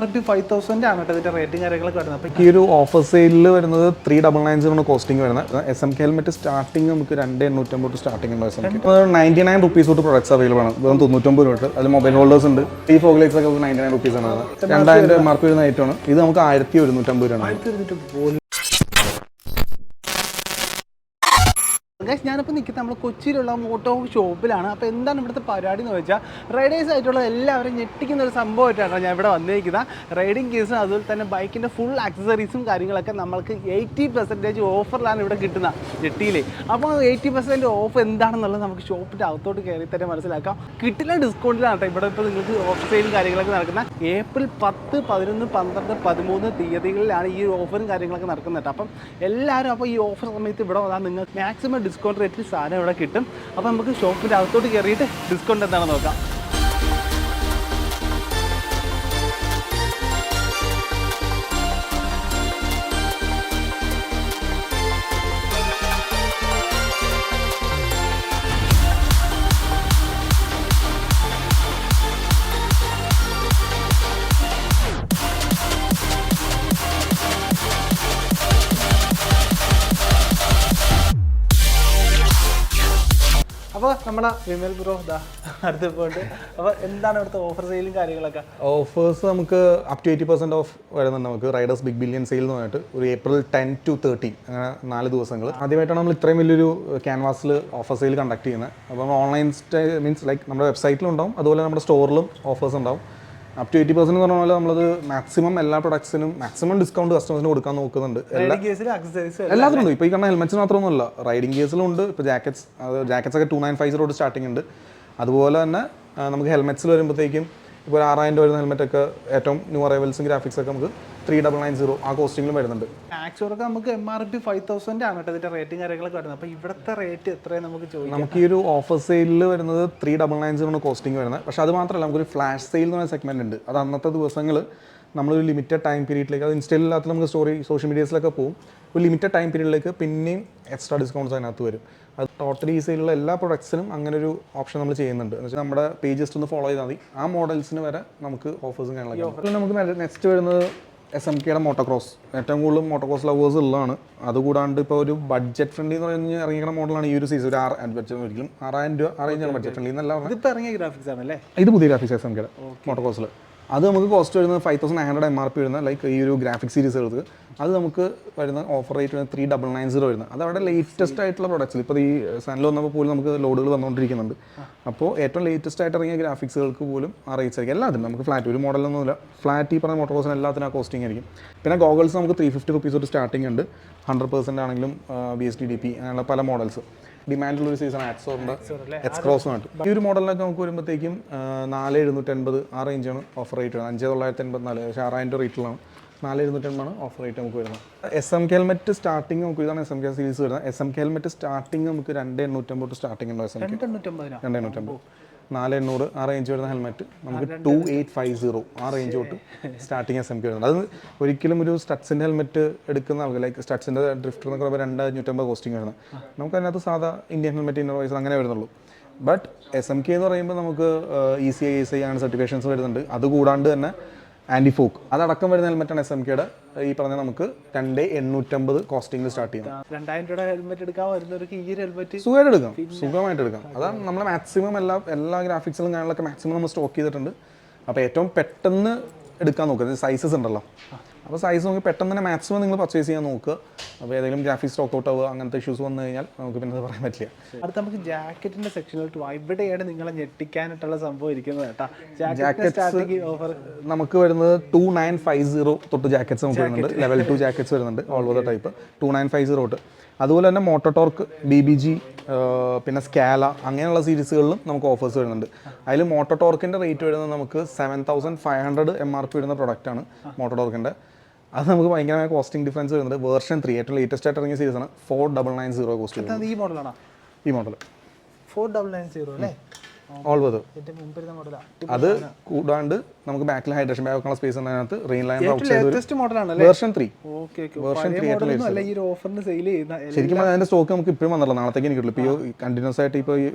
MRP 5,000 ആണ് കേട്ടോ ഇതിൻ്റെ റേറ്റും കാര്യങ്ങളൊക്കെ വരുന്നത്. അപ്പോൾ ഈ ഒരു ഓഫർ സെയിലിൽ വരുന്നത് 399 കോസ്റ്റിംഗ് വരുന്നത്. SMK ഹെൽമെറ്റ് സ്റ്റാർട്ടിങ് നമുക്ക് 2,850 സ്റ്റാർട്ടിംഗ് ഉണ്ട്. SMK 99 റുപ്പീസ് തൊട്ട് പ്രൊഡക്ട്സ് അവൈലബിൾ ആണ്. വെറും 99 രൂപ തൊട്ട്. അതിൽ മൊബൈൽ ഹോൾഡേഴ്സ് ഉണ്ട്. ഈ ഫോഗ് ലൈറ്റ്സ് ഒക്കെ 99 റുപ്പീസ് ആണ്. 2000 MRP വരുന്ന ഐറ്റമാണ്. ഇത് നമുക്ക് 1,150 രൂപയാണ്. ഞാനിപ്പോൾ നിൽക്കുന്നത് നമ്മൾ കൊച്ചിയിലുള്ള മോട്ടോഹോക്ക് ഷോപ്പിലാണ്. അപ്പോൾ എന്താണ് ഇവിടുത്തെ പരിപാടി എന്ന് വെച്ചാൽ റൈഡേഴ്സ് ആയിട്ടുള്ള എല്ലാവരും ഞെട്ടിക്കുന്ന ഒരു സംഭവമായിട്ടാണ് ഞാൻ ഇവിടെ വന്നിരിക്കുന്നത്. റൈഡിങ് കേസും അതുപോലെ തന്നെ ബൈക്കിൻ്റെ ഫുൾ ആക്സസറീസും കാര്യങ്ങളൊക്കെ നമ്മൾക്ക് 80% ഓഫറിലാണ് ഇവിടെ കിട്ടുന്നത് ജെട്ടിയിലെ. അപ്പോൾ 80% ഓഫ് എന്താണെന്നുള്ളത് നമുക്ക് ഷോപ്പിൻ്റെ അകത്തോട്ട് കയറി തന്നെ മനസ്സിലാക്കാം. കിട്ടുന്ന ഡിസ്കൗണ്ടിലാണ് കേട്ടോ ഇവിടെ ഇപ്പോൾ നിങ്ങൾക്ക് ഓഫർ സെയിലും കാര്യങ്ങളൊക്കെ നടക്കുന്നത്. ഏപ്രിൽ 10, 11, 12, 13 തീയതികളിലാണ് ഈ ഓഫറും കാര്യങ്ങളൊക്കെ നടക്കുന്നത്. അപ്പം എല്ലാവരും അപ്പോൾ ഈ ഓഫർ സമയത്ത് ഇവിടെ വന്നാൽ നിങ്ങൾക്ക് മാക്സിമം ഡിസ്കൗണ്ട് റേറ്റിൽ സാധനം ഇവിടെ കിട്ടും. അപ്പോൾ നമുക്ക് ഷോപ്പിൻ്റെ അകത്തോട്ട് കയറിയിട്ട് ഡിസ്കൗണ്ട് എന്താണെന്ന് നോക്കാം. അപ്പോൾ നമ്മുടെ വിമൽ ബ്രോ അടുത്ത് പോയിട്ട് അപ്പോൾ എന്താണ് ഇവിടുത്തെ ഓഫർ സെയിലും കാര്യങ്ങളൊക്കെ? ഓഫേഴ്സ് നമുക്ക് അപ് ടു 80% ഓഫ് വരുന്നുണ്ട്. നമുക്ക് റൈഡേഴ്സ് ബിഗ് ബില്യൺ സെയിൽ എന്ന് പറഞ്ഞിട്ട് ഒരു ഏപ്രിൽ 10 to 30 അങ്ങനെ 4 ദിവസങ്ങൾ. ആദ്യമായിട്ടാണ് നമ്മൾ ഇത്രയും വലിയൊരു ക്യാൻവാസിൽ ഓഫർ സെയിൽ കണ്ടക്ട് ചെയ്യുന്നത്. അപ്പം ഓൺലൈൻ മീൻസ് ലൈക്ക് നമ്മുടെ വെബ്സൈറ്റിലും അതുപോലെ നമ്മുടെ സ്റ്റോറിലും ഓഫേഴ്സ് ഉണ്ടാവും. അപ് ടു 80% എന്ന് പറഞ്ഞാൽ നമ്മളത് മാക്സിമം എല്ലാ പ്രൊഡക്ട്സിനും മാക്സിമം ഡിസ്കൗണ്ട് കസ്റ്റമേഴ്സിന് കൊടുക്കാൻ നോക്കുന്നുണ്ട്. എല്ലാത്തിനും ഉണ്ട്. ഇപ്പോൾ ഈ കാണുന്ന ഹെൽമെറ്റ്സ് മാത്രമൊന്നുമല്ല, റൈഡിംഗ് കേസിലും ഉണ്ട്. ഇപ്പോൾ ജാക്കറ്റ്സ് ഒക്കെ 2,950 തൊട്ട് സ്റ്റാർട്ടിംഗ് ഉണ്ട്. അതുപോലെ തന്നെ നമുക്ക് ഹെൽമെറ്റ്സിൽ വരുമ്പോഴത്തേക്കും ഇപ്പോൾ ഒരു 6,000 രൂപ വരുന്ന ഹെൽമെറ്റൊക്കെ ഏറ്റവും ന്യൂ അറൈവൽസും ഗ്രാഫിക്സ് ഒക്കെ നമുക്ക് 3,990 ആ കോസ്റ്റിംഗിലും വരുന്നുണ്ട്. ആക്ച്വലൊക്കെ നമുക്ക് MRP 5,000 ആണ് കേട്ടോ ഇതിൻ്റെ റേറ്റും കാര്യങ്ങളൊക്കെ വരുന്നത്. അപ്പോൾ ഇവിടുത്തെ റേറ്റ് എത്രയാണ് നമുക്ക് ചോദിക്കാം? നമുക്ക് ഈ ഒരു ഓഫർ സെയിലിൽ വരുന്നത് 3,990 കോസ്റ്റിംഗ് വരുന്നത്. പക്ഷേ അത് മാത്രമല്ല, നമുക്കൊരു ഫ്ലാഷ് സെയിൽ എന്ന് പറയുന്ന സെഗ്മെൻറ്റ് ഉണ്ട്. അത് അന്നത്തെ ദിവസങ്ങൾ നമ്മളൊരു ലിമിറ്റഡ് ടൈം പീരീഡിലേക്ക്, അത് ഇൻസ്റ്റയിലില്ലാത്ത നമുക്ക് സോഷ്യൽ മീഡിയസിലൊക്കെ പോകും. ഒരു ലിമിറ്റഡ് ടൈം പീരീഡിലേക്ക് പിന്നെയും എക്സ്ട്രാ ഡിസ്കൗണ്ട്സ് അതിനകത്ത് വരും. അത് ടോട്ടലി ഈ സെയിലുള്ള എല്ലാ പ്രൊഡക്ട്സിനും അങ്ങനെ ഒരു ഓപ്ഷൻ നമ്മൾ ചെയ്യുന്നുണ്ട്. എന്ന് വെച്ചാൽ നമ്മുടെ പേജ് ജസ്റ്റ് ഒന്ന് ഫോളോ ചെയ്താൽ മതി. ആ മോഡൽസിന് വരെ നമുക്ക് ഓഫേഴ്സും കാര്യങ്ങളൊക്കെ. നമുക്ക് നെക്സ്റ്റ് വരുന്നത് SMKയുടെ മോട്ടോക്രോസ്. ഏറ്റവും കൂടുതൽ മോട്ടോക്രോസ് ലവേഴ്സ് ഉള്ളതാണ്. അതുകൂടാണ്ട് ഇപ്പോൾ ഒരു ബഡ്ജറ്റ് ഫ്രണ്ട്ലി എന്ന് പറഞ്ഞ് ഇറങ്ങിയ മോഡലാണ് ഈ ഒരു സീസൺ. ഒരു 6,000 രൂപ ആ റേഞ്ചാണ് ബഡ്ജറ്റ് ഫ്രണ്ട്ലി എന്നല്ല. ഇതിപ്പോൾ ഇറങ്ങിയ ഗ്രാഫിക്സ് ആണല്ലേ? ഇത് പുതിയ ഗ്രാഫിക്സ് SMKയുടെ മോട്ടോക്രോസിൽ. അത് നമുക്ക് കോസ്റ്റ് വരുന്നത് 5,900 MRP വരുന്ന ലൈക്ക് ഈ ഒരു ഗ്രാഫിക് സീരീസുകൾക്ക്. അത് നമുക്ക് വരുന്ന ഓഫർ റേറ്റ് വരുന്നത് 3,990 വരുന്നത്. അത് അവിടെ ലേറ്റസ്റ്റ് ആയിട്ടുള്ള പ്രൊഡക്ട്സിൽ ഇപ്പോൾ ഈ സാനിൽ വന്നപ്പോൾ പോലും നമുക്ക് ലോഡുകൾ വന്നുകൊണ്ടിരിക്കുന്നുണ്ട്. അപ്പോൾ ഏറ്റവും ലേറ്റസ്റ്റ് ആയിട്ട് ഇറങ്ങിയ ഗ്രാഫിക്സുകൾക്ക് പോലും ആ റേറ്റ്സ് ആയിരിക്കും. എല്ലാത്തിനും നമുക്ക് ഫ്ലാറ്റ് ഒരു മോഡലൊന്നുമില്ല. ഫ്ലാറ്റ് ഈ പറഞ്ഞ മോട്ടോർസിന് എല്ലാത്തിനും ആ കോസ്റ്റിംഗ് ആയിരിക്കും. പിന്നെ ഗോഗിൾസ് നമുക്ക് 350 റുപ്പീസ് തൊട്ട് സ്റ്റാർട്ടിംഗ് ഉണ്ട്. 100% ആണെങ്കിലും BSD-DP അങ്ങനെയുള്ള പല മോഡൽസ്. ഡിമാൻഡുള്ള ഒരു സീസൺ ആക്സോറിൻ്റെ എക്സ്ക്രോസുമായിട്ട്. ഈ ഒരു മോഡലിനൊക്കെ നമുക്ക് വരുമ്പോഴത്തേക്കും 4,780 ആ റേഞ്ചാണ് ഓഫർ റേറ്റ് വരുന്നത്. 5,984 പക്ഷേ 6,000 രൂപ റേറ്റിലാണ്. 4,780 ഓഫർ റേറ്റ് നമുക്ക് വരുന്നത്. SMK ഹെൽമെറ്റ് സ്റ്റാർട്ടിങ് നമുക്ക് ഇതാണ് SMK സീരീസ് വരുന്നത്. SMK ഹെൽമെറ്റ് സ്റ്റാർട്ടിങ് നമുക്ക് 2,850 സ്റ്റാർട്ടിംഗ് ഉണ്ട്. SMK 2,850 4,800 ആ റേഞ്ച് വരുന്ന ഹെൽമെറ്റ് നമുക്ക് 2,850 ആ റേഞ്ച് തൊട്ട് സ്റ്റാർട്ടിങ് SMK വരുന്നുണ്ട്. അത് ഒരിക്കലും ഒരു സ്റ്റഡ്സിൻ്റെ ഹെൽമെറ്റ് എടുക്കുന്ന ആൾക്ക് ലൈക്ക് സ്റ്റഡ്സിൻ്റെ ഡ്രിഫ്റ്റർ എന്നൊക്കെ പറയുമ്പോൾ 2,550 കോസ്റ്റിംഗ് വരുന്നത്. നമുക്ക് അതിനകത്ത് സാധാ ഇന്ത്യൻ ഹെൽമെറ്റ് ഇന്നർ വൈസ് അങ്ങനെ വരുന്നുള്ളൂ. ബട്ട് SMK എന്ന് പറയുമ്പോൾ നമുക്ക് ECI ASI അങ്ങനെ സർട്ടിഫിക്കേഷൻസ് വരുന്നുണ്ട്. അതുകൂടാണ്ട് തന്നെ ആൻറ്റി ഫോക്ക് അതടക്കം വരുന്ന ഹെൽമെറ്റാണ് SMKയുടെ. ഈ പറഞ്ഞ നമുക്ക് 2,850 കോസ്റ്റിംഗിൽ സ്റ്റാർട്ട് ചെയ്യാം. 2,000 രൂപ ഹെൽമെറ്റ് എടുക്കാൻ വരുന്നവർക്ക് ഈ ഒരു ഹെൽമെറ്റ് സുഖമായിട്ട് എടുക്കാം. അതാണ് നമ്മൾ മാക്സിമം എല്ലാ ഗ്രാഫിക്സിലും കാര്യങ്ങളൊക്കെ മാക്സിമം നമ്മൾ സ്റ്റോക്ക് ചെയ്തിട്ടുണ്ട്. അപ്പോൾ ഏറ്റവും പെട്ടെന്ന് എടുക്കാൻ നോക്കുക. സൈസസ് ഉണ്ടല്ലോ, അപ്പോൾ സൈസ് നോക്കി പെട്ടെന്ന് തന്നെ മാക്സിമം നിങ്ങൾ പർച്ചേസ് ചെയ്യാൻ നോക്കുക. അപ്പോൾ ഏതെങ്കിലും ഗ്രാഫിക്സ് സ്റ്റോക്ക് ഔട്ട് ആവുക അങ്ങനത്തെ ഇഷ്യൂസ് വന്നു കഴിഞ്ഞാൽ നമുക്ക് പിന്നെ അത് പറയാൻ പറ്റില്ല. അടുത്ത നമുക്ക് ജാക്കറ്റിൻ്റെ സെക്ഷനിലോട്ട് പോകാം. ഇവിടെയാണ് നിങ്ങളെ ഞെട്ടിക്കാനായിട്ടുള്ള സംഭവം ഇരിക്കുന്നത് കേട്ടോ. ജാക്കറ്റ്സ് നമുക്ക് വരുന്നത് 2,950 തൊട്ട് ജാക്കറ്റ്സ് നമുക്ക് വരുന്നുണ്ട്. ലെവൽ 2 ജാക്കറ്റ്സ് വരുന്നുണ്ട് ഓൾ ഓവർ ടൈപ്പ് 2,950 തൊട്ട്. അതുപോലെ തന്നെ മോട്ടോടോർക്ക്, BBG, പിന്നെ സ്കാല അങ്ങനെയുള്ള സീരീസുകളിലും നമുക്ക് ഓഫേഴ്സ് വരുന്നുണ്ട്. അതിൽ മോട്ടോടോർക്കിൻ്റെ റേറ്റ് വരുന്നത് നമുക്ക് 7,500 MRP വരുന്ന പ്രൊഡക്റ്റാണ് മോട്ടോടോർക്കിൻ്റെ. അത് നമുക്ക് ഭയങ്കരമായ കോസ്റ്റിംഗ് ഡിഫറൻസ് വരുന്നുണ്ട്. വേർഷൻ 3 ഏറ്റവും ലേറ്റസ്റ്റ് ആയിട്ട് ഇറങ്ങിയ സീരീസാണ്. 4,990 കോസ്റ്റ്. ഈ മോഡലാണോ? ഈ മോഡൽ 4,990 അല്ലേ? All weather. അത് കൂടാണ്ട് നമുക്ക് ബാക്കിൽ ഹൈഡ്രേഷൻ ബാഗ് വെക്കാനുള്ള സ്പേസ് ഉണ്ട്. അതിനകത്ത് റെയിൻ ലൈൻ വേർഷൻ 3 ശരിക്കും അതിന്റെ സ്റ്റോക്ക് നമുക്ക് ഇപ്പോഴും വന്നില്ല. നാളത്തേക്ക് എനിക്ക് കിട്ടുള്ളൂ. ഇപ്പോൾ ഈ കണ്ടിന്യൂസ് ആയിട്ട് ഇപ്പോൾ ഈ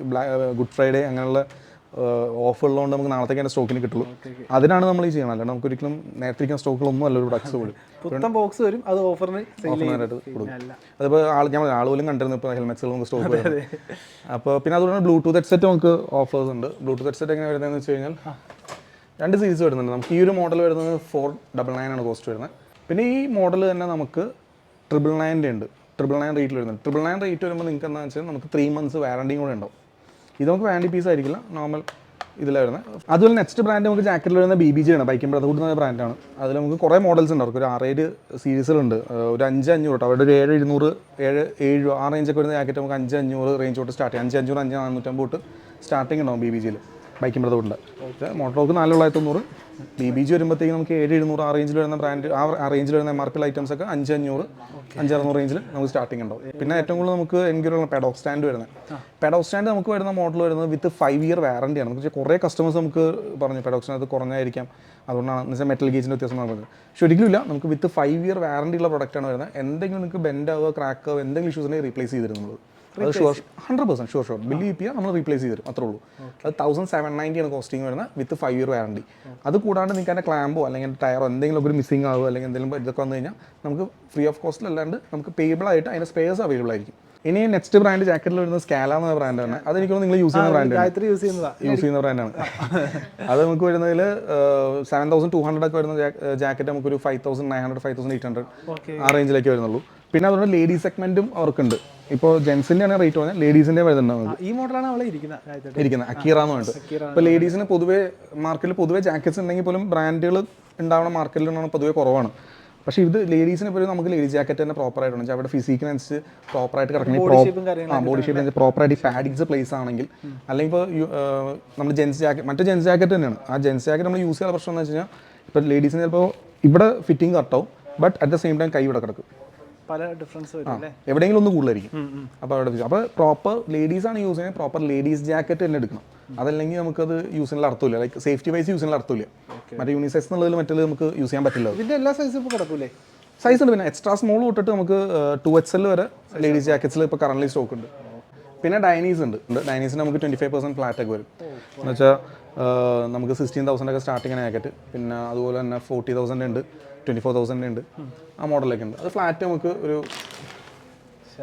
ഗുഡ് ഫ്രൈഡേ അങ്ങനെയുള്ള ഓഫ് ഉള്ളതുകൊണ്ട് നമുക്ക് നാളത്തേക്ക് അതിൻ്റെ സ്റ്റോക്കിന് കിട്ടുള്ളൂ. അതിനാണ് നമ്മൾ ഈ ചെയ്യണം. അല്ലാണ്ട് നമുക്ക് ഒരിക്കലും നേരത്തെ ഇരിക്കുന്ന സ്റ്റോക്കുകളൊന്നും അല്ല ഒരു പ്രൊഡക്ട്സ് പോലും. പുത്തൻ ബോക്സ് വരും, അത് ഓഫറിന് കൊടുക്കും. അതിപ്പോൾ ആൾ പോലും കണ്ടിരുന്നു ഇപ്പോൾ ഹെൽമെറ്റ്സുകൾ നമുക്ക് സ്റ്റോക്ക് വരുന്നത്. അപ്പോൾ പിന്നെ അതുകൊണ്ട് ബ്ലൂടൂത്ത് ഹെഡ്സെറ്റ് നമുക്ക് ഓഫേഴ്സ് ഉണ്ട്. ബ്ലൂടൂത്ത് ഹെഡ്സെറ്റ് എങ്ങനെ വരുന്നതെന്ന് വെച്ച് കഴിഞ്ഞാൽ 2 സീരീസ് വരുന്നുണ്ട്. നമുക്ക് ഈ ഒരു മോഡൽ വരുന്നത് 499 ആണ് കോസ്റ്റ് വരുന്നത്. പിന്നെ ഈ മോഡൽ തന്നെ നമുക്ക് 999 ഉണ്ട്. 999 റേറ്റിൽ വരുന്നുണ്ട്. 999 റേറ്റ് വരുമ്പോൾ നിങ്ങൾക്ക് എന്താണെന്ന് വെച്ചാൽ നമുക്ക് 3 months വാറണ്ടിയും കൂടെ ഉണ്ടാവും. ഇത് നമുക്ക് വാറണ്ടി പീസ് ആയിരിക്കില്ല, നോർമൽ ഇതിലാണ് വരുന്നത്. അതുപോലെ നെക്സ്റ്റ് ബ്രാൻഡ് നമുക്ക് ജാക്കറ്റിൽ വരുന്ന BBG ആണ്, ബൈക്കിംഗ് ബ്രദർഹുഡ് എന്ന ബ്രാൻഡാണ്. അതിൽ നമുക്ക് കുറേ മോഡൽസ് ഉണ്ട്. അവർക്ക് ഒരു 6-7 സീരീസുകളുണ്ട്. ഒരു 5-500 തൊട്ട് അവരുടെ ഒരു 7-700, 7-7 ആ റേഞ്ചൊക്കെ വരുന്ന ജാക്കറ്റ് നമുക്ക് 5-500 റേഞ്ച് തൊട്ട് സ്റ്റാർട്ട് ചെയ്യാം. 5-500, 5-450 തൊട്ട് സ്റ്റാർട്ടിംഗ് ഉണ്ടാവും BBGയിൽ, ബൈക്കിംഗ് ബ്രദർഹുഡിൻ്റെ. മോട്ടോക്ക് 4,990, BBG വരുമ്പോഴത്തേക്ക് നമുക്ക് 7-700 ആ റേഞ്ചിൽ വരുന്ന ബ്രാൻഡ്, ആ റേഞ്ചിൽ വരുന്ന MRP ഐറ്റംസ് ഒക്കെ 5-500, 5-600 റേഞ്ചിൽ നമുക്ക് സ്റ്റാർട്ടിംഗ് ഉണ്ടാവും. പിന്നെ ഏറ്റവും കൂടുതൽ നമുക്ക് എനിക്കൊരു പെഡോക്ക് സ്റ്റാൻഡ് വരുന്നത്. പെഡോക്ക് സ്റ്റാൻഡ് നമുക്ക് വരുന്ന മോഡൽ വരുന്നത് വിത്ത് 5 year വാറണ്ടിയാണ്. നമുക്ക് കുറേ കസ്റ്റമേഴ്സ് നമുക്ക് പറഞ്ഞു പെഡോക്ക് സ്റ്റാൻഡ് അത് കുറഞ്ഞായിരിക്കാം, അതുകൊണ്ടാണ് എന്ന് വെച്ചാൽ മെറ്റൽ ഗേജിൻ്റെ വ്യത്യാസം പറഞ്ഞത്. പക്ഷേ ഒരിക്കലും ഇല്ല, നമുക്ക് വിത്ത് 5 year വാറണ്ടി ഉള്ള പ്രൊഡക്റ്റാണ് വരുന്നത്. എന്തെങ്കിലും നിങ്ങൾക്ക് ബെൻഡ് ആവുക, ക്രാക്ക് ആവുക, എന്തെങ്കിലും ഇഷ്യൂസ് ഉണ്ടെങ്കിൽ റീപ്ലേസ് ചെയ്തിരുന്നത് അത് 100% ഷുവർ ബില്ല് ചെയ്യുക, നമ്മൾ റീപ്ലേസ് ചെയ്ത് തരും, അത്രേ ഉള്ളൂ. അത് 1790 ആണ് കോസ്റ്റിംഗ് വരുന്നത് വിത്ത് 5 year വാറണ്ടി. അത് കൂടാണ്ട് നിങ്ങൾക്ക് അതിൻ്റെ ക്ലാമ്പോ അല്ലെങ്കിൽ ടയറോ എന്തെങ്കിലും ഒരു മിസ്സിംഗ് ആവുക അല്ലെങ്കിൽ എന്തെങ്കിലും ഇതൊക്കെ വന്നു കഴിഞ്ഞാൽ നമുക്ക് ഫ്രീ ഓഫ് കോസ്റ്റിൽ അല്ലാണ്ട് നമുക്ക് പേബിൾ ആയിട്ട് അതിൻ്റെ സ്പെയർസ് അവൈലബിൾ ആയിരിക്കും. ഇനി നെക്സ്റ്റ് ബ്രാൻഡ് ജാക്കറ്റിൽ വരുന്നത് സ്കാല എന്ന ബ്രാൻഡാണ്. അതെനിക്കൊന്ന് നിങ്ങൾ യൂസ് ചെയ്യുന്ന ബ്രാൻഡാണ്, യൂസ് ചെയ്യുന്ന ബ്രാൻഡാണ്. അത് നമുക്ക് വരുന്നതിൽ 7200 ഒക്കെ വരുന്ന ജാക്കറ്റ് നമുക്കൊരു 5900, 5800 ആ റേഞ്ചിലേക്ക് വരുന്നുള്ളൂ. പിന്നെ അതുകൊണ്ട് ലേഡീസ് സെഗ്മെന്റും അവർക്കുണ്ട്. ഇപ്പോൾ ജെൻസിൻ്റെ ആണ് റേറ്റ് പറഞ്ഞാൽ ലേഡീസിൻ്റെ വരുന്നുണ്ടാവും. ഈ മോഡലാണ് അവളെ ഇരിക്കുന്നത് അക്കീറ എന്ന് പറഞ്ഞിട്ട്. ഇപ്പോൾ ലേഡീസിന് പൊതുവേ മാർക്കറ്റിൽ പൊതുവേ ജാക്കറ്റ്സ് ഉണ്ടെങ്കിൽ പോലും ബ്രാൻഡുകൾ ഉണ്ടാവുന്ന മാർക്കറ്റിൽ പൊതുവേ കുറവാണ്. പക്ഷേ ഇത് ലേഡീസിനെ പോലും നമുക്ക് ലേഡീസ് ജാക്കറ്റ് തന്നെ പ്രോപ്പറായിട്ട് അവിടെ ഫിസിക്കിനനുസരിച്ച് പ്രോപ്പറായിട്ട് കിടക്കണം, ബോഡി ഷേപ്പിന് പ്രോപ്പറായിട്ട് പാഡിങ്സ് പ്ലേസ് ആണെങ്കിൽ, അല്ലെങ്കിൽ ഇപ്പോൾ നമ്മൾ ജെൻസ് ജാക്കറ്റ് മറ്റേ ജെൻസ് ജാക്കറ്റ് തന്നെയാണ്. ആ ജെൻസ് ജാക്കറ്റ് നമ്മൾ യൂസ് ചെയ്യാനുള്ള പ്രശ്നം എന്ന് വെച്ച് കഴിഞ്ഞാൽ ഇപ്പോൾ ലേഡീസിന് ചിലപ്പോൾ ഇവിടെ ഫിറ്റിംഗ് കറക്റ്റാവും, but at the same time കൈ ഇവിടെ കിടക്കും, പല ഡിഫറൻസ് വരും, എവിടെയെങ്കിലും ഒന്ന് കൂടുതലായിരിക്കും. അപ്പോൾ പ്രോപ്പർ ലേഡീസാണ് യൂസ് ചെയ്യുന്നത്, പ്രോപ്പർ ലേഡീസ് ജാക്കറ്റ് തന്നെ എടുക്കണം. അതല്ലെങ്കിൽ നമുക്കത് യൂസ് ചെയ്യാൻ അർത്ഥമില്ല, ലൈക്ക് സേഫ്റ്റി വൈസ് യൂസ് ചെയ്യാൻ അർത്ഥമില്ല. മറ്റേ യൂണിസൈസ് എന്നുള്ളതിൽ മറ്റേ നമുക്ക് യൂസ് ചെയ്യാൻ പറ്റില്ല. ഇതിൻ്റെ എല്ലാ സൈസും ഇപ്പോൾ കിടക്കൂലേ? സൈസ് ഉണ്ട്. പിന്നെ എക്സ്ട്രാ സ്മോൾ തൊട്ടിട്ട് നമുക്ക് 2XL വരെ ലേഡീസ് ജാക്കറ്റ്സിൽ ഇപ്പോൾ കറന്റ് സ്റ്റോക്ക് ഉണ്ട്. പിന്നെ ഡൈനീസ് ഉണ്ട്. ഡൈനീസിന് നമുക്ക് 25% ഫ്ലാറ്റ് ഒക്കെ വരും. എന്ന് വെച്ചാൽ നമുക്ക് 16,000 ഒക്കെ സ്റ്റാർട്ടിങ് ജാക്കറ്റ്. പിന്നെ അതുപോലെ തന്നെ 40,000 ഉണ്ട്, 24,000 ഉണ്ട്, ആ മോഡലൊക്കെ ഉണ്ട്. അത് ഫ്ലാറ്റ് നമുക്ക് ഒരു ഈ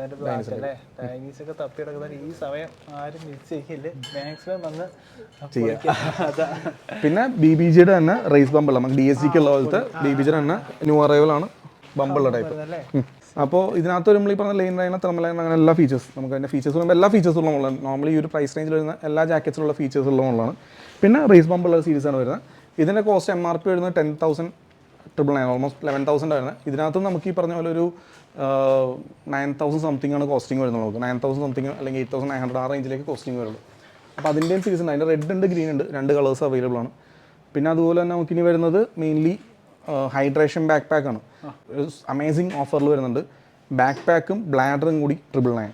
സമയം ആരും മിസ് ചെയ്യില്ല, മാക്സിമം വന്ന് പിന്നെ BBGയുടെ തന്നെ റേസ് ബമ്പുള്ള നമുക്ക് DSGക്ക് ഉള്ള പോലത്തെ BBGയുടെ തന്നെ ന്യൂ അറൈവലാണ് ബമ്പുള്ള ടൈപ്പ്. അപ്പോൾ ഇതിനകത്ത് നമ്മൾ ഈ പറഞ്ഞ ലൈൻ ലൈൻ, തെർമൽ ലൈൻ, അങ്ങനെ എല്ലാ ഫീച്ചേഴ്സ് നമുക്ക് അതിൻ്റെ ഫീച്ചേഴ്സ് വരുമ്പോൾ എല്ലാ ഫീച്ചേഴ്സും ഉള്ള മോഡലാണ്. നോർമലി ഈ ഒരു പ്രൈസ് റേഞ്ചിൽ വരുന്ന എല്ലാ ജാക്കറ്റ്സിലുള്ള ഫീച്ചേഴ്സ് ഉള്ള മോഡലാണ്. പിന്നെ റേസ് ബമ്പുള്ള സീരീസാണ് വരുന്നത്. ഇതിൻ്റെ കോസ്റ്റ് MRP വരുന്നത് 10,999, ഓൾമോസ്റ്റ് 11,000 വരുന്നത്. ഇതിനകത്ത് നമുക്ക് ഈ പറഞ്ഞ പോലെ ഒരു 9,000 സംതിങ് ആണ് കോസ്റ്റിംഗ് വരുന്നത്. നമുക്ക് 9,000 സംതിങ് അല്ലെങ്കിൽ 8,900 ആ റേഞ്ചിലേക്ക് കോസ്റ്റിംഗ് വരുള്ളൂ. അപ്പോൾ അതിൻ്റെയും സീരീസ് ഉണ്ട്. അതിൻ്റെ റെഡ് ഉണ്ട്, ഗ്രീൻ ഉണ്ട്, 2 കളേഴ്സ് അവൈലബിൾ ആണ്. പിന്നെ അതുപോലെ തന്നെ നമുക്കിനി വരുന്നത് മെയിൻലി ഹൈഡ്രേഷൻ ബാക്ക് പാക്കാണ്. ഒരു അമേസിങ് ഓഫറിൽ വരുന്നുണ്ട്. ബാക്ക് പാക്കും ബ്ലാഡറും കൂടി 999.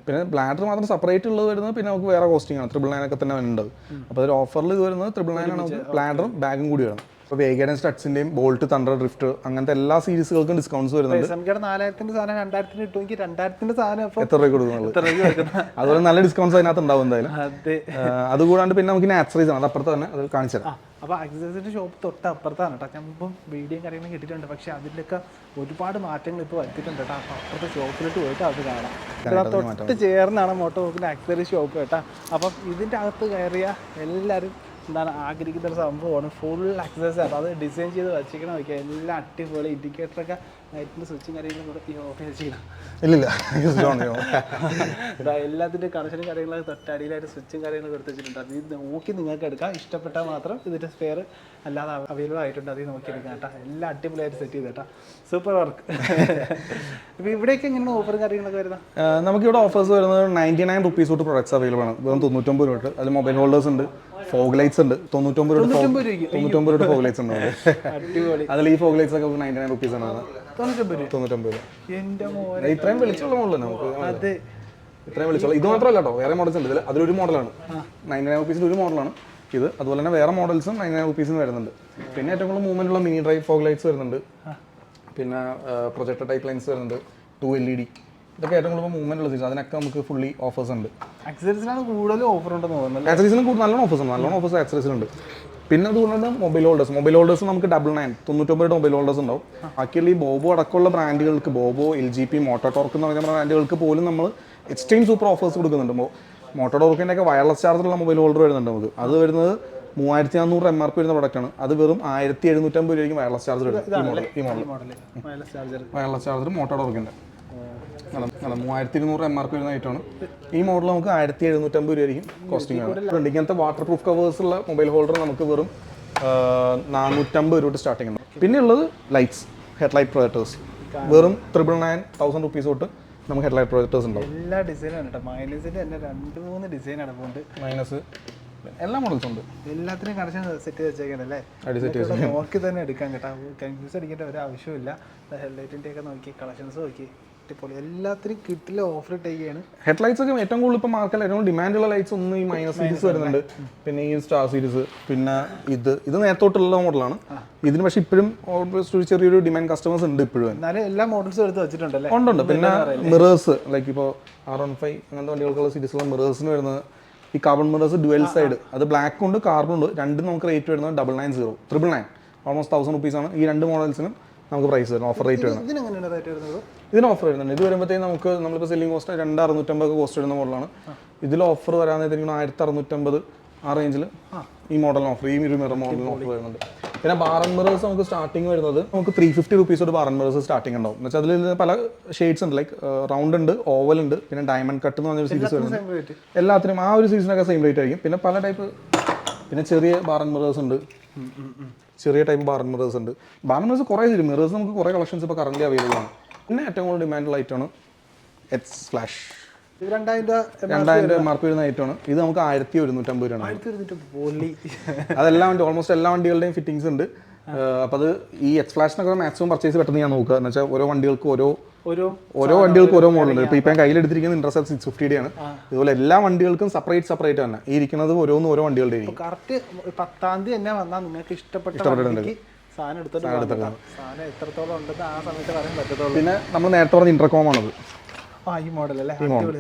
പിന്നെ ബ്ലാഡർ മാത്രം സെപ്പറേറ്റ് ഉള്ളത് വരുന്നത് പിന്നെ നമുക്ക് വേറെ കോസ്റ്റിംഗ് ആണ്, 999 ഒക്കെ തന്നെ വരുന്നുണ്ട്. അപ്പോൾ ഒരു ഓഫറിൽ ഇത് വരുന്നത് 999 ആണ്. നമുക്ക് ബ്ലാഡറും ബാഗും കൂടി വരണം. ഇപ്പോൾ വേഗൻ സ്റ്റഡ്സിൻ്റെയും ബോൾട്ട്, തണ്ടർ, ഡ്രിഫ്റ്റ് അങ്ങനത്തെ എല്ലാ സീരീസുകൾക്കും ഡിസ്കൗണ്ട്സ് വരുന്നുണ്ട്. 4,000 സാധനം 2,000 കിട്ടുമെങ്കിൽ 2,000 സാധനം എത്ര രൂപ കൊടുക്കുന്നുള്ളത്. അതുപോലെ നല്ല ഡിസ്കൗണ്ട്സ് അതിനകത്ത് ഉണ്ടാവും എന്തായാലും. അതുകൂടാണ്ട് പിന്നെ നമുക്ക് ആക്സറീസ് ആണ്, അത് അപ്പുറത്ത് തന്നെ അത് കാണിച്ചു തരാം. അപ്പോൾ ആക്സസറീസിൻ്റെ ഷോപ്പ് തൊട്ട് അപ്പുറത്താണ് കേട്ടോ. ഞാനിപ്പം വീഡിയോയും കാര്യങ്ങളും കിട്ടിയിട്ടുണ്ട്, പക്ഷേ അതിലൊക്കെ ഒരുപാട് മാറ്റങ്ങൾ ഇപ്പോൾ വരുത്തിയിട്ടുണ്ട് കേട്ടോ. അപ്പോൾ അപ്പുറത്തെ ഷോപ്പിലോട്ട് പോയിട്ട് അത് കാണാം. തൊട്ട് ചേർന്നാണ് മോട്ടോഹോക്കിൻ്റെ ആക്സസറി ഷോപ്പ് കേട്ടോ. അപ്പം ഇതിൻ്റെ അകത്ത് കയറിയ എല്ലാവരും എന്താണ് ആഗ്രഹിക്കുന്ന ഒരു സംഭവമാണ്, ഫുൾ ആക്സസറീസ് ആണ്. അത് ഡിസൈൻ ചെയ്ത് വച്ചിരിക്കണം, നോക്കിയാൽ എല്ലാം അടിപൊളി. ഇൻഡിക്കേറ്ററൊക്കെ ലൈറ്റിൻ്റെ സ്വിച്ചും കാര്യങ്ങളും കൂടെ ഓഫ് ചെയ്യണം. ഇല്ലില്ല, എല്ലാത്തിൻ്റെ കണക്ഷനും കാര്യങ്ങളൊക്കെ തൊട്ടടിയിലായിട്ട് സ്വിച്ചും കാര്യങ്ങളൊക്കെ എടുത്ത് വെച്ചിട്ടുണ്ട്. അത് നോക്കി നിങ്ങൾക്ക് എടുക്കാം, ഇഷ്ടപ്പെട്ടാൽ മാത്രം ഇതിൻ്റെ സ്പെയർ അല്ലാതെ അവൈലബിൾ ആയിട്ടുണ്ട്, അതിൽ നോക്കിയെടുക്കാം കേട്ടോ. എല്ലാം അടിപൊളിയായിട്ട് സെറ്റ് ചെയ്ത് കേട്ടോ, സൂപ്പർ വർക്ക്. ഇപ്പോൾ ഇവിടെയൊക്കെ ഇങ്ങനെ ഓഫറും കാര്യങ്ങളൊക്കെ വരുന്നത് നമുക്കിവിടെ ഓഫേഴ്സ് വരുന്നത് 99 റുപ്പീസ് തൊട്ട് പ്രൊഡക്ട്സ് അവൈലബിൾ ആണ്. വെറും 99 രൂപ. അതിൽ മൊബൈൽ ഹോൾഡേഴ്സ് ഉണ്ട്, ഫോഗ് ലൈറ്റ്സ് ഉണ്ട്, 99 രൂപ ഫോഗ് ലൈറ്റ്സ് ഉണ്ട്. അതിൽ ഈ ഫോഗ് ലൈറ്റ്സ് ഒക്കെ 99 റുപ്പീസ് ആണ്. 99 രൂപ. ഇത്രയും വെളിച്ചുള്ള മോഡലാണ് നമുക്ക്. ഇത്രയും വെളിച്ചുള്ള ഇത് മാത്രമല്ല കേട്ടോ, വേറെ മോഡൽസ് ഉണ്ട്. അതിലൊരു മോഡലാണ് 99 റുപ്പീസിൽ ഒരു മോഡലാണ് ഇത്. അതുപോലെ തന്നെ വേറെ മോഡൽസും 99 റുപ്പീസിന് വരുന്നുണ്ട്. പിന്നെ ഏറ്റവും കൂടുതൽ മൂവ്മെന്റ് ഉള്ള മിനി ഡ്രൈവ് ഫോഗ് ലൈറ്റ്സ് വരുന്നുണ്ട്. പിന്നെ പ്രൊജക്ടർ ടൈപ്പ് ലൈൻസ് വരുന്നുണ്ട്, 2 LED. ഇതൊക്കെ ഏറ്റവും കൂടുതൽ മൂവ്മെന്റ് ഉള്ള സീരീസ്, അതിനൊക്കെ നമുക്ക് ഫുള്ളി ഓഫേഴ്സ് ഉണ്ട്. ആക്സസറീസിനാണ് കൂടുതലും ഓഫർ ഉണ്ടെന്ന് തോന്നുന്നത്. ആക്സസറീസിന് നല്ലോണം ഓഫേഴ്സ് ഉണ്ട്, നല്ലോണം ഓഫേഴ്സ് ആക്സസറീസിലുണ്ട്. പിന്നെ അതുകൊണ്ടാണ് മൊബൈൽ ഹോൾഡേഴ്സ് നമുക്ക് 99 മൊബൈൽ ഹോൾഡേഴ്സ് ഉണ്ടാവും. ബാക്കിയുള്ള ഈ ബോബോ അടക്കമുള്ള ബ്രാൻഡുകൾക്ക്, ബോബോ, LGP, മോട്ടോടോർക്ക് എന്ന് പറയുന്ന ബ്രാൻഡുകൾക്ക് പോലും നമ്മൾ എക്സ്ട്രീം സൂപ്പർ ഓഫേഴ്സ് കൊടുക്കുന്നുണ്ട്. മോട്ടോടോർക്കിൻ്റെ ഒക്കെ വയർലെസ് ചാർജറുള്ള മൊബൈൽ ഹോൾഡർ വരുന്നുണ്ട് നമുക്ക്. അത് വരുന്നത് 3400 MRP വരുന്ന പ്രൊഡക്റ്റാണ്. അത് വെറും 1750 രൂപയ്ക്ക് വയർലെസ് ചാർജർ വരും. ഈ മോഡൽ വയർലെസ് ചാർജർ മോട്ടോടോർക്കിൻ്റെ 3200 MRP വരുന്ന ഐറ്റമാണ്. ഈ മോഡൽ നമുക്ക് 1750 രൂപയായിരിക്കും കോസ്റ്റിംഗ് ആണ്. ഇങ്ങനത്തെ വാട്ടർ പ്രൂഫ് കവേഴ്സ് ഉള്ള മൊബൈൽ ഹോൾഡർ നമുക്ക് വെറും 450 രൂപ സ്റ്റാർട്ടിംഗ് ഉണ്ട്. പിന്നെ ഉള്ളത് ലൈറ്റ്സ്, ഹെഡ്ലൈറ്റ് പ്രൊജക്ടേഴ്സ് വെറും 999,000 റുപ്പീസ് തൊട്ട് നമുക്ക് ഹെഡ്ലൈറ്റ് പ്രൊജക്ടേഴ്സ് ഉണ്ടാവും. എല്ലാ ഡിസൈനാണ് കേട്ടോ. മൈനസിൻ്റെ തന്നെ 2-3 ഡിസൈൻ അടപ്പുണ്ട്. മൈനസ് എല്ലാ മോഡൽസും ഉണ്ട്. എല്ലാത്തിനും കണക്ഷൻ സെറ്റ് ചെയ്ത് വെച്ചേക്കണല്ലേ. നോക്കി തന്നെ എടുക്കാം കേട്ടോ. കൺഫ്യൂസ് അടിക്കേണ്ട ഒരു ആവശ്യമില്ല. ഹെഡ്ലൈറ്റിൻ്റെ ഒക്കെ നോക്കി കളക്ഷൻസ് നോക്കി എല്ലാത്തിനും കിട്ടില്ല ഓഫർ ഇട്ടേക്കാണ്. ഹെഡ്ലൈറ്റ്സ് ഒക്കെ ഏറ്റവും കൂടുതൽ ഇപ്പോൾ മാർക്കറ്റിൽ ഏറ്റവും ഡിമാൻഡുള്ള ലൈറ്റ്സ് ഒന്ന് ഈ മൈനസ് സീരീസ് വരുന്നുണ്ട്. പിന്നെ ഈ സ്റ്റാർ സീരീസ്, പിന്നെ ഇത് നേരത്തോട്ടുള്ള മോഡലാണ്. ഇതിന് പക്ഷേ ഇപ്പോഴും ഓൾമോസ്റ്റ് ഒരു ചെറിയൊരു ഡിമാൻഡ് കസ്റ്റമേഴ്സ് ഉണ്ട് ഇപ്പോഴും. എന്നാലും എല്ലാ മോഡൽസും എടുത്ത് വെച്ചിട്ടുണ്ടല്ലേ. ഉണ്ട്. പിന്നെ മിറേഴ്സ് ലൈക്ക് ഇപ്പോൾ R15 അങ്ങനത്തെ വണ്ടികൾക്കുള്ള സീരീസുള്ള മിറേഴ്സിന് വരുന്നത് ഈ കാർബൺ മിറേഴ്സ് ഡുവൽ സൈഡ്, അത് ബ്ലാക്ക് ഉണ്ട് കാർബൺ ഉണ്ട്. രണ്ടും നമുക്ക് റേറ്റ് വരുന്നത് 990 ഓൾമോസ്റ്റ് 1000 റുപ്പീസാണ് ഈ രണ്ട് മോഡൽസിനും നമുക്ക് പ്രൈസ് വരുന്നത്. ഓഫർ റേറ്റ് വരുന്നത് ഇതിന് ഓഫർ വരുന്നുണ്ട്. ഇത് വരുമ്പോഴത്തേക്കും നമുക്ക് നമ്മളിപ്പോൾ സെല്ലിംഗ് കോസ്റ്റ് 2650 കോസ്റ്റ് വരുന്ന മോഡലാണ്. ഇതിൽ ഓഫർ വരാനായിട്ട് 1650 ആ റേഞ്ചിൽ ഈ മോഡലിന് ഓഫർ, ഈ മിറർ മോഡലിന് ഓഫർ വരുന്നുണ്ട്. പിന്നെ ബാർ മിറേഴ്സ് നമുക്ക് സ്റ്റാർട്ടിങ് വരുന്നത് നമുക്ക് 350 റുപ്പീസ് തൊട്ട് ബാർ മിറേഴ്സ് സ്റ്റാർട്ടിംഗ് ഉണ്ടാവും. എന്ന് വെച്ചാൽ അതിൽ പല ഷെയ്ഡ്സ് ഉണ്ട്. ലൈക്ക് റൗണ്ട് ഉണ്ട്, ഓവൽ ഉണ്ട്, പിന്നെ ഡയമണ്ട് കട്ട് എന്ന് പറഞ്ഞൊരു സീരീസ് വരുന്നുണ്ട്. എല്ലാത്തിനും ആ ഒരു സീരീസിനൊക്കെ സെയിം റേറ്റ് ആയിരിക്കും. പിന്നെ പല ടൈപ്പ്, പിന്നെ ചെറിയ ബാർ മിറേഴ്സ് ഉണ്ട്, ചെറിയ ടൈപ്പ് ബാർ മിറേഴ്സ് ഉണ്ട്. ബാർ മിറേഴ്സ് കുറേ മിറേഴ്സ് നമുക്ക് കുറേ കളക്ഷൻസ് ഇപ്പോൾ കറന്റ് അവൈലബിൾ ആണ്. പിന്നെ ഏറ്റവും കൂടുതൽ ഡിമാൻഡുള്ള ഐറ്റമാണ് എച്ച് ഫ്ലാഷ്. 2000 MRP വരുന്ന ഐറ്റമാണ്. ഇത് നമുക്ക് 1150 രൂപയാണ്. അതെല്ലാം ഓൾമോസ്റ്റ് എല്ലാ വണ്ടികളുടെയും ഫിറ്റിംഗ്സ് ഉണ്ട്. അപ്പോൾ അത് ഈ എച്ച് ഫ്ലാഷിനൊക്കെ മാക്സിമം പർച്ചേസ് പെട്ടെന്ന് ഞാൻ നോക്കുക. എന്ന് വെച്ചാൽ ഓരോ വണ്ടികൾക്ക് ഓരോ മോഡൽ ഉണ്ട്. ഇപ്പോൾ ഞാൻ കയ്യിലെടുത്തിരിക്കുന്ന ഇൻട്രസ്റ്റ് 650 ആണ്. ഇതുപോലെ എല്ലാ വണ്ടികൾക്കും സെപ്പറേറ്റ് തന്നെ ഈ ഇരിക്കുന്നത് ഓരോ വണ്ടികളുടെ കറക്റ്റ് 10-ാം തീയതി തന്നെ വന്നാൽ നിങ്ങൾക്ക് ഇഷ്ടപ്പെട്ട സാധനം എടുത്തിട്ട് എത്രത്തോളം ഉണ്ടെന്ന് ആ സമയത്ത് പറയാൻ പറ്റത്തുള്ളൂ. പിന്നെ നമ്മൾ നേരത്തെ പറഞ്ഞ ഇന്റർകോം ആണത്. ഈ മോഡൽ അല്ലേ,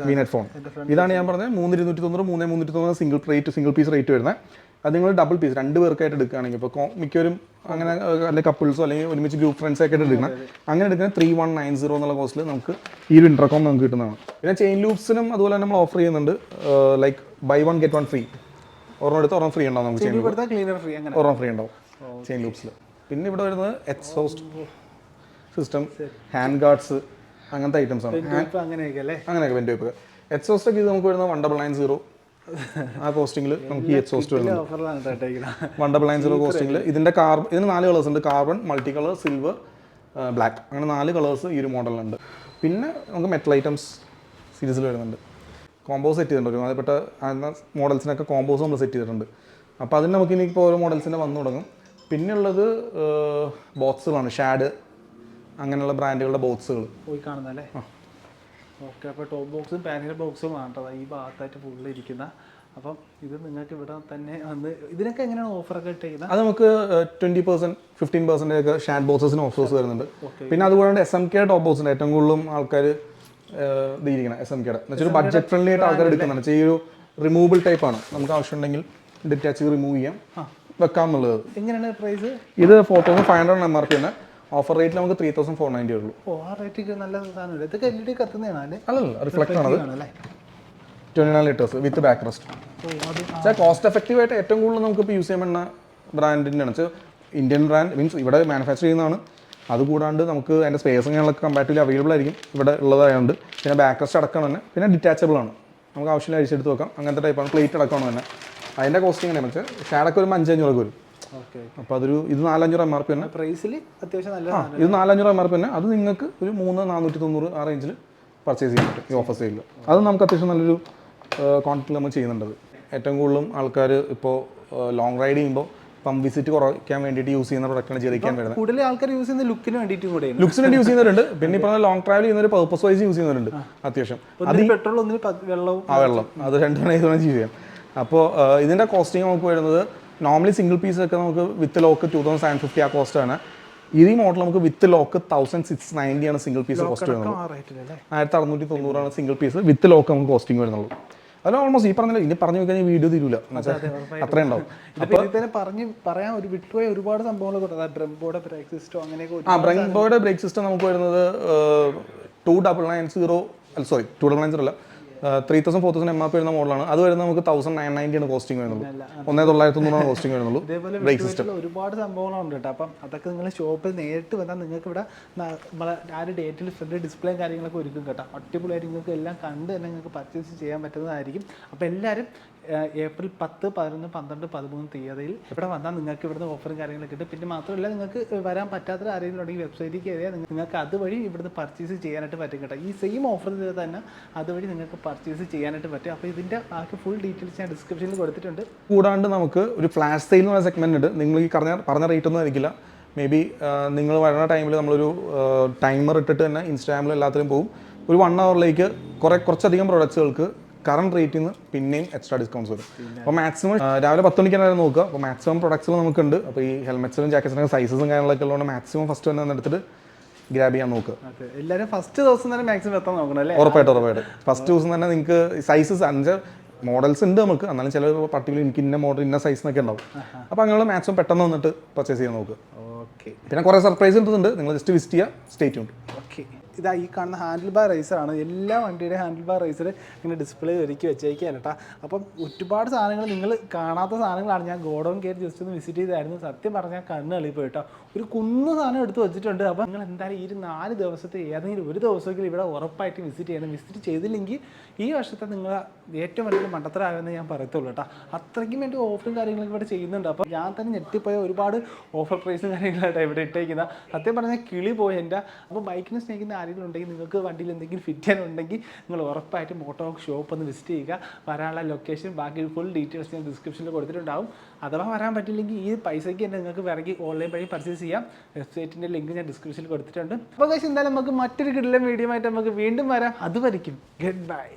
വീനെറ്റ് ഫോൺ. ഇതാണ് ഞാൻ പറഞ്ഞത് 3290, 3390 സിംഗിൾ പീസ് റേറ്റ് വരുന്നത്. അത് നിങ്ങൾ ഡബിൾ പീസ് 2 പേർക്കായിട്ട് എടുക്കുകയാണെങ്കിൽ ഇപ്പോൾ മിക്കവരും അങ്ങനെ അല്ലെങ്കിൽ കപ്പിൾസോ അല്ലെങ്കിൽ ഒരുമിച്ച് ഗ്രൂപ്പ് ഫ്രണ്ട്സ് ഒക്കെ എടുക്കണം. അങ്ങനെ എടുക്കുന്ന 3190 എന്നുള്ള കോസ്റ്റിൽ നമുക്ക് ഈ ഒരു ഇന്റർകോം നമുക്ക് കിട്ടുന്നതാണ്. പിന്നെ ചെയിൻ ലൂപ്സിനും അതുപോലെ തന്നെ നമ്മൾ ഓഫർ ചെയ്യുന്നുണ്ട്. ലൈക്ക് ബൈ 1 get 1 ഫ്രീ, ഒരെണ്ണം എടുത്ത് ഒരെണ്ണം ഫ്രീ ഉണ്ടാവും. നമുക്ക് ഒരെണ്ണം ഫ്രീ ഉണ്ടാവും ചെയിൻ ലൂപ്സിൽ. പിന്നെ ഇവിടെ വരുന്നത് എക്സോസ്റ്റ് സിസ്റ്റം, ഹാൻഡ് ഗാർഡ്സ്, അങ്ങനത്തെ ഐറ്റംസ് ആണ്. അങ്ങനെയൊക്കെ വെന്റ് ടൈപ്പ് എക്സോസ്റ്റ് ഒക്കെ ഇത് നമുക്ക് വരുന്നത് 1990 ആ കോസ്റ്റിംഗിൽ നമുക്ക് ഈ എക്സോസ്റ്റ് വരുന്നത് 1990 കോസ്റ്റിംഗിൽ. ഇതിന് 4 കളേഴ്സ് ഉണ്ട്: carbon, multi colour, silver, black. അങ്ങനെ 4 കളേഴ്സ് ഈ ഒരു മോഡലുണ്ട്. പിന്നെ നമുക്ക് മെറ്റൽ ഐറ്റംസ് സീരീസിൽ വരുന്നുണ്ട്. കോംബോ സെറ്റ് ചെയ്തിട്ടുണ്ട്. ഒരുമാതിരിപ്പെട്ട മോഡൽസിനൊക്കെ കോംബോസ് നമ്മൾ സെറ്റ് ചെയ്തിട്ടുണ്ട്. അപ്പോൾ അതിന് നമുക്ക് ഇനിയിപ്പോൾ ഓരോ മോഡൽസിൻ്റെ വന്നു തുടങ്ങും. പിന്നെയുള്ളത് ബോക്സുകളാണ്. ഷാഡ് അങ്ങനെയുള്ള ബ്രാൻഡുകളുടെ ബോക്സുകൾ പോയി കാണുന്നല്ലേ. ഓക്കെ, അപ്പോൾ ടോപ്പ് ബോക്സും പാനൽ ബോക്സും ആണ് ഈ ഭാഗത്തായിട്ട് ഫുള്ള് ഇരിക്കുന്ന. അപ്പം ഇത് നിങ്ങൾക്ക് ഇവിടെ തന്നെ വന്ന് ഇതിനൊക്കെ എങ്ങനെയാണ് ഓഫറൊക്കെ ഇട്ടിരിക്കുന്നത്? അത് നമുക്ക് 20%, 15% ഒക്കെ ഷാഡ് ബോക്സസിന് ഓഫേഴ്സ് വരുന്നുണ്ട്. പിന്നെ അതുകൂടാണ്ട് SMK ടോപ്പ് ബോക്സിൻ്റെ ഏറ്റവും കൂടുതലും ആൾക്കാർ ഇതിരിക്കണം. SMKയുടെ എന്ന് വെച്ചാൽ ബഡ്ജറ്റ് ഫ്രണ്ട്ലി ആയിട്ട് ആൾക്കാർ എടുക്കുന്നുണ്ട്. ഈ ഒരു റിമൂവബിൾ ടൈപ്പാണ്. നമുക്ക് ആവശ്യമുണ്ടെങ്കിൽ ഡിറ്റാച്ച് റിമൂവ് ചെയ്യാം, വെക്കാമെന്നുള്ളത്. എങ്ങനെയാണ് പ്രൈസ്? ഇത് 4500 MRP തന്നെ. ഓഫർ റേറ്റിൽ നമുക്ക് 3490 ഉള്ളൂ. ആ റേറ്റ് നല്ല സാധനം. ഇതൊക്കെ LED കത്തുന്നതാണ് അല്ലല്ല, റിഫ്ലക്ട് ആണത്. 29 ലിറ്റേഴ്സ് വിത്ത് ബാക്ക് റെസ്റ്റ്. കോസ്റ്റ് എഫക്റ്റീവ് ആയിട്ട് ഏറ്റവും കൂടുതൽ നമുക്ക് ഇപ്പോൾ യൂസ് ചെയ്യാൻ പറ്റുന്ന ബ്രാൻഡിൻ്റെ ആണ് വെച്ചാൽ ഇന്ത്യൻ ബ്രാൻഡ്, മീൻസ് ഇവിടെ മാനുഫാക്ചർ ചെയ്യുന്നതാണ്. അതുകൂടാണ്ട് നമുക്ക് അതിൻ്റെ സ്പേസ് അങ്ങനെയൊക്കെ കമ്പാരിറ്റീവ്ലി അവൈലബിൾ ആയിരിക്കും ഇവിടെ ഉള്ളതായതുകൊണ്ട്. പിന്നെ ബാക്ക് റെസ്റ്റ് അടക്കം തന്നെ. പിന്നെ ഡിറ്റാച്ചബിൾ ആണ്, നമുക്ക് ആവശ്യമില്ല അഴിച്ചെടുത്ത് വെക്കാം. അങ്ങനത്തെ ടൈപ്പാണ്. പ്ലേറ്റ് അടക്കമാണ് തന്നെ. അതിൻ്റെ കോസ്റ്റിംഗ് എങ്ങനെയാണെന്ന് വെച്ചാൽ ഷാഡൊക്കെ ഒരു 500 വരും. അപ്പോൾ അതൊരു ഇത് 400 MRP തന്നെ. പ്രൈസിൽ അത്യാവശ്യം നല്ല ഇത് 400 MRP തന്നെ. അത് നിങ്ങൾക്ക് ഒരു 3490 ആ റേഞ്ചിൽ പർച്ചേസ് ചെയ്യാൻ പറ്റും ഈ ഓഫർ സെയിലിൽ. അത് നമുക്ക് അത്യാവശ്യം നല്ലൊരു ക്വാണ്ടിറ്റിയിൽ നമ്മൾ ചെയ്യുന്നുണ്ട്. ഏറ്റവും കൂടുതലും ആൾക്കാർ ഇപ്പോൾ ലോങ് റൈഡ് ചെയ്യുമ്പോൾ പമ്പ് വിസിറ്റ് കുറയ്ക്കാൻ വേണ്ടിയിട്ട് യൂസ് ചെയ്യുന്ന പ്രൊഡക്റ്റാണ് ജെറിക്കാൻ വരുന്നത്. കൂടുതൽ ആൾക്കാർ യൂസ് ചെയ്യുന്ന ലുക്കിന് വേണ്ടിയിട്ട് കൂടെ ലുക്സിന് വേണ്ടി യൂസ് ചെയ്യുന്നവരുണ്ട്. പിന്നെ ഇപ്പോൾ ലോങ് ട്രാവൽ ചെയ്യുന്നവർ പർപ്പസ് വൈസ് യൂസ് ചെയ്യുന്നവരുണ്ട് അത്യാവശ്യം. അത് പെട്രോൾ ഒന്നിന് വെള്ളം അത് 2 യൂസ് ചെയ്യാം. അപ്പോൾ ഇതിൻ്റെ കോസ്റ്റിംഗ് നമുക്ക് വരുന്നത് നോർമലി സിംഗിൾ പീസൊക്കെ നമുക്ക് വിത്ത് ലോക്ക് 2750 ആ കോസ്റ്റാണ്. ഈ മോഡൽ നമുക്ക് വിത്ത് ലോക്ക് 1690 ആണ് സിംഗിൾ പീസ് കോസ്റ്റ് വരുന്നത്. 1690 സിംഗിൾ പീസ് വിത്ത് ലോക്ക് നമുക്ക് കോസ്റ്റിംഗ് വരുന്നുള്ളൂ. അത് ഓൾമോസ്റ്റ് ഈ പറഞ്ഞില്ല, ഇനി പറഞ്ഞു വെക്കാൻ വീഡിയോ തീരൂല, അത്രേ ഉണ്ടാവും. പറയാൻ ഒരു വിട്ടുപോയ ഒരുപാട് സംഭവങ്ങളൊക്കെ ബ്രംബോയുടെ ബ്രേക്ക് സിസ്റ്റം അങ്ങനെയൊക്കെ. ബ്രംബോയുടെ ബ്രേക്ക് സിസ്റ്റം നമുക്ക് വരുന്നത് 2,990 അല്ല 3,000 4,000 MRP വരുന്ന മോഡലാണ്. അത് വരുന്നത് നമുക്ക് 1,990 ആണ് കോസ്റ്റിംഗ് വരുന്നുള്ളൂ. 1,990 കോസ്റ്റിംഗ് വരുന്നുള്ളൂ. ബ്രേക്ക് സിസ്റ്റം ഒരുപാട് സംഭവങ്ങളുണ്ട് കേട്ടോ. അപ്പം അതൊക്കെ നിങ്ങൾ ഷോപ്പിൽ നേരിട്ട് വന്നാൽ നിങ്ങൾക്ക് ഇവിടെ നമ്മളെ ആ ഒരു ഡേറ്റിൽ ഫ്രണ്ട് ഡിസ്പ്ലേയും കാര്യങ്ങളൊക്കെ ഒരുക്കും കേട്ടോ. അടിപൊളിയായിട്ട് നിങ്ങൾക്ക് എല്ലാം കണ്ട് തന്നെ നിങ്ങൾക്ക് പർച്ചേസ് ചെയ്യാൻ പറ്റുന്നതായിരിക്കും. അപ്പോൾ എല്ലാവരും ഏപ്രിൽ 10, 11, 12, 13 തീയതിയിൽ ഇവിടെ വന്നാൽ നിങ്ങൾക്ക് ഇവിടുന്ന് ഓഫറും കാര്യങ്ങളൊക്കെ കിട്ടും. പിന്നെ മാത്രമല്ല നിങ്ങൾക്ക് വരാൻ പറ്റാത്ത ആരെങ്കിലും ഉണ്ടെങ്കിൽ വെബ്സൈറ്റിൽ കയറിയാൽ നിങ്ങൾക്ക് അതുവഴി ഇവിടുന്ന് പർച്ചേസ് ചെയ്യാനായിട്ട് പറ്റും കേട്ടോ. ഈ സെയിം ഓഫറിൽ തന്നെ അതുവഴി നിങ്ങൾക്ക് പർച്ചേസ് ചെയ്യാനായിട്ട് പറ്റും. അപ്പോൾ ഇതിൻ്റെ ബാക്കി ഫുൾ ഡീറ്റെയിൽസ് ഞാൻ ഡിസ്ക്രിപ്ഷനിൽ കൊടുത്തിട്ടുണ്ട്. കൂടാണ്ട് നമുക്ക് ഒരു ഫ്ലാഷ് സെയിൽ എന്ന് പറയുന്ന സെഗ്മെന്റ് ഉണ്ട്. നിങ്ങൾ ഈ പറഞ്ഞ റേറ്റ് ഒന്നും ആയിരിക്കില്ല. മേ ബി നിങ്ങൾ വരുന്ന ടൈമിൽ നമ്മളൊരു ടൈമർ ഇട്ടിട്ട് തന്നെ ഇൻസ്റ്റാഗ്രാമിൽ എല്ലാത്തിലും പോകും. ഒരു 1 ഹവറിലേക്ക് കുറച്ചധികം പ്രൊഡക്ട്സുകൾക്ക് കറണ്ട് റേറ്റിൽ നിന്ന് പിന്നെയും എക്സ്ട്രാ ഡിസ്കൗണ്ട്സ് വരും. അപ്പോൾ മാക്സിമം രാവിലെ 10 മണിക്കാണ് നോക്കുക. അപ്പോൾ മാക്സിമം പ്രൊഡക്ട്സുകൾ നമുക്കുണ്ട്. അപ്പോൾ ഈ ഹെൽമെറ്റ്സിനും ജാക്കറ്റ്സിനും സൈസസും കാര്യങ്ങളൊക്കെ ഉള്ളതുകൊണ്ട് മാക്സിമം ഫസ്റ്റ് തന്നെ എടുത്തിട്ട് ഗ്രാബ് ചെയ്യാൻ നോക്കുക. എല്ലാവരും ഫസ്റ്റ് ദിവസം തന്നെ മാക്സിമം എത്താൻ നോക്കണം അല്ലേ? ഉറപ്പായിട്ട് ഫസ്റ്റ് ദിവസം തന്നെ നിങ്ങൾക്ക് സൈസസ് 5 മോഡൽസ് ഉണ്ട് നമുക്ക്. എന്നാലും ചില പർട്ടിക്കുലർ എനിക്ക് ഇന്ന മോഡൽ ഇന്ന സൈസ് എന്നൊക്കെ ഉണ്ടാവും. അപ്പോൾ അങ്ങനെയുള്ള മാക്സിമം പെട്ടെന്ന് വന്നിട്ട് പർച്ചേസ് ചെയ്യാൻ നോക്കുക. ഓക്കെ. പിന്നെ കുറേ സർപ്രൈസ് ഉണ്ട്, നിങ്ങൾ ജസ്റ്റ് വിസിറ്റ് ചെയ്യുക. Stay tuned. ഓക്കെ. ഇതാ ഈ കാണുന്ന ഹാൻഡിൽ ബാർ റൈസറാണ്. എല്ലാ വണ്ടിയുടെ ഹാൻഡിൽ ബാർ റൈസർ ഇങ്ങനെ ഡിസ്പ്ലേ ഒരുക്കി വെച്ചേക്കാണ് കേട്ടോ. അപ്പം ഒരുപാട് സാധനങ്ങൾ നിങ്ങൾ കാണാത്ത സാധനങ്ങളാണ്. ഞാൻ ഗോഡൗൺ കയറി ജസ്റ്റ് ഒന്ന് വിസിറ്റ് ചെയ്തായിരുന്നു. സത്യം പറഞ്ഞാൽ കണ്ണ് കളിപ്പോയി കേട്ടോ. ഒരു കുന്ന് സാധനം എടുത്ത് വെച്ചിട്ടുണ്ട്. അപ്പോൾ നിങ്ങൾ എന്തായാലും ഈ 4 ദിവസത്തെ ഏതെങ്കിലും ഒരു ദിവസമെങ്കിലും ഇവിടെ ഉറപ്പായിട്ട് വിസിറ്റ് ചെയ്യണം. വിസിറ്റ് ചെയ്തില്ലെങ്കിൽ ഈ വർഷത്തെ നിങ്ങൾ ഏറ്റവും വലിയ മണ്ടത്തരാകുമെന്ന് ഞാൻ പറയത്തുള്ളൂ കേട്ടോ. അത്രയ്ക്കും വേണ്ടി ഓഫറും കാര്യങ്ങളൊക്കെ ഇവിടെ ചെയ്യുന്നുണ്ട്. അപ്പോൾ ഞാൻ തന്നെ ഞെട്ടിപ്പോയ ഒരുപാട് ഓഫർ പ്രൈസും കാര്യങ്ങളായിട്ട് ഇവിടെ ഇട്ടേക്കുന്ന. സത്യം പറഞ്ഞാൽ കിളി പോയി എൻ്റെ. അപ്പോൾ ബൈക്കിനെ സ്നേഹിക്കുന്ന ആരെങ്കിലും ഉണ്ടെങ്കിൽ നിങ്ങൾക്ക് വണ്ടിയിൽ എന്തെങ്കിലും ഫിറ്റ് ചെയ്യാനുണ്ടെങ്കിൽ നിങ്ങൾ ഉറപ്പായിട്ട് മോട്ടോഹോക്ക് ഷോപ്പ് ഒന്ന് വിസിറ്റ് ചെയ്യുക. വരാനുള്ള ലൊക്കേഷൻ ബാക്കി ഫുൾ ഡീറ്റെയിൽസ് ഞാൻ ഡിസ്ക്രിപ്ഷനിൽ കൊടുത്തിട്ടുണ്ടാവും. അഥവാ വരാൻ പറ്റില്ലെങ്കിൽ ഈ പൈസയ്ക്ക് തന്നെ നിങ്ങൾക്ക് വേണമെങ്കിൽ ഓൺലൈൻ വഴി പർച്ചേസ് ചെയ്യാം. വെബ്സൈറ്റിൻ്റെ ലിങ്ക് ഞാൻ ഡിസ്ക്രിപ്ഷനിൽ കൊടുത്തിട്ടുണ്ട്. അപ്പോൾ എന്തായാലും നമുക്ക് മറ്റൊരു കിടിലൻ വീഡിയോ ആയിട്ട് നമുക്ക് വീണ്ടും വരാം. അതുവരെയും ഗുഡ് ബൈ.